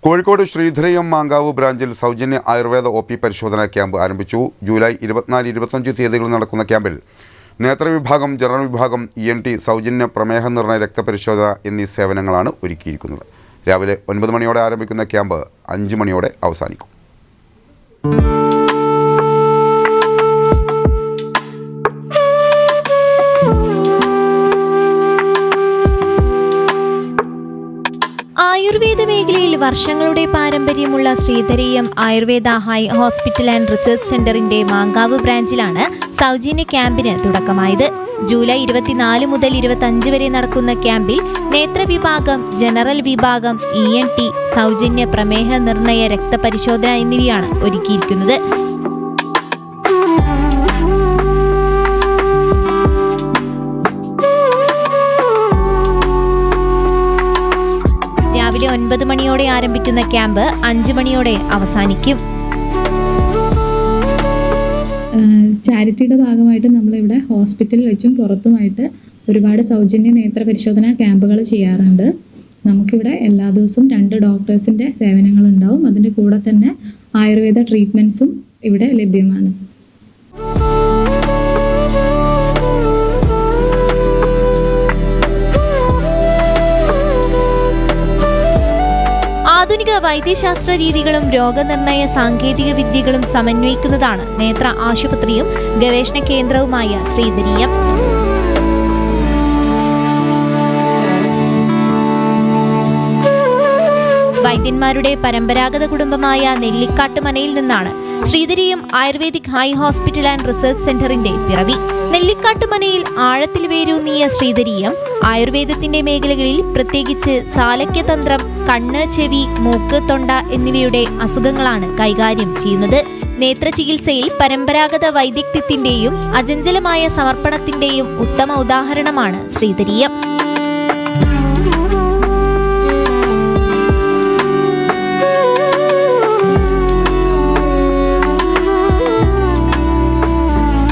കോഴിക്കോട് ശ്രീധരയം മാങ്കാവ് ബ്രാഞ്ചിൽ സൗജന്യ ആയുർവേദ OP പരിശോധനാ ക്യാമ്പ് ആരംഭിച്ചു. ജൂലൈ 24-25 തീയതികളിൽ നടക്കുന്ന ക്യാമ്പിൽ നേത്രവിഭാഗം, ജനറൽ വിഭാഗം, ENT, സൗജന്യ പ്രമേഹ നിർണയ രക്തപരിശോധന എന്നീ സേവനങ്ങളാണ് ഒരുക്കിയിരിക്കുന്നത്. രാവിലെ 9 മണിയോടെ ആരംഭിക്കുന്ന ക്യാമ്പ് 5 മണിയോടെ അവസാനിക്കും. ആയുർവേദ മേഖലയിൽ വർഷങ്ങളുടെ പാരമ്പര്യമുള്ള Sreedhareeyam Ayurveda eye hospital and research സെന്ററിന്റെ മാങ്കാവ് ബ്രാഞ്ചിലാണ് സൗജന്യ ക്യാമ്പിന് തുടക്കമായത്. ജൂലൈ 24 മുതൽ 25 വരെ നടക്കുന്ന ക്യാമ്പിൽ നേത്രവിഭാഗം, ജനറൽ വിഭാഗം, ENT, സൗജന്യ പ്രമേഹ നിർണയ രക്തപരിശോധന എന്നിവയാണ് ഒരുക്കിയിരിക്കുന്നത്. രാവിലെ 9 മണിയോടെ ആരംഭിക്കുന്ന ക്യാമ്പ് 5 മണിയോടെ അവസാനിക്കും. ചാരിറ്റിയുടെ ഭാഗമായിട്ട് നമ്മളിവിടെ ഹോസ്പിറ്റലിൽ വെച്ചും പുറത്തുമായിട്ട് ഒരുപാട് സൗജന്യ നേത്ര പരിശോധനാ ക്യാമ്പുകൾ ചെയ്യാറുണ്ട്. നമുക്കിവിടെ എല്ലാ ദിവസവും 2 ഡോക്ടേഴ്സിൻ്റെ സേവനങ്ങളുണ്ടാവും. അതിൻ്റെ കൂടെ തന്നെ ആയുർവേദ ട്രീറ്റ്മെൻറ്റ്സും ഇവിടെ ലഭ്യമാണ്. ആധുനിക വൈദ്യശാസ്ത്ര രീതികളും രോഗനിർണയ സാങ്കേതിക വിദ്യകളും സമന്വയിക്കുന്നതാണ് നേത്ര ആശുപത്രിയും ഗവേഷണ കേന്ദ്രവുമായ ശ്രീധരയം. വൈദ്യന്മാരുടെ പരമ്പരാഗത കുടുംബമായ നെല്ലിക്കാട്ടുമനയിൽ നിന്നാണ് Sreedhareeyam Ayurvedic eye hospital and research സെന്ററിന്റെ പിറവി. നെല്ലിക്കാട്ടുമനയിൽ ആഴത്തിൽ വേരൂന്നിയ ശ്രീധരയം ആയുർവേദത്തിന്റെ മേഖലകളിൽ പ്രത്യേകിച്ച് സാലക്യതന്ത്രം, കണ്ണ്, ചെവി, മൂക്ക്, തൊണ്ട എന്നിവയുടെ അസുഖങ്ങളാണ് കൈകാര്യം ചെയ്യുന്നത്. നേത്രചികിത്സയിൽ പരമ്പരാഗത വൈദഗ്ധ്യത്തിന്റെയും അചഞ്ചലമായ സമർപ്പണത്തിന്റെയും ഉത്തമ ഉദാഹരണമാണ് ശ്രീധരയം.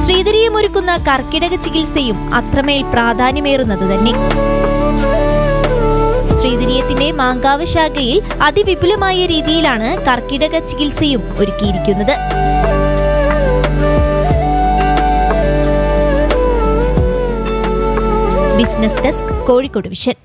ശ്രീധരയം ഒരുക്കുന്ന കർക്കിടക ചികിത്സയും അത്രമേൽ പ്രാധാന്യമേറുന്നത് തന്നെ. ശ്രീധരയത്തിന്റെ മാങ്കാവ് ശാഖയിൽ അതിവിപുലമായ രീതിയിലാണ് കർക്കിടക ചികിത്സയും ഒരുക്കിയിരിക്കുന്നത്. Business desk, Kozhikode vision.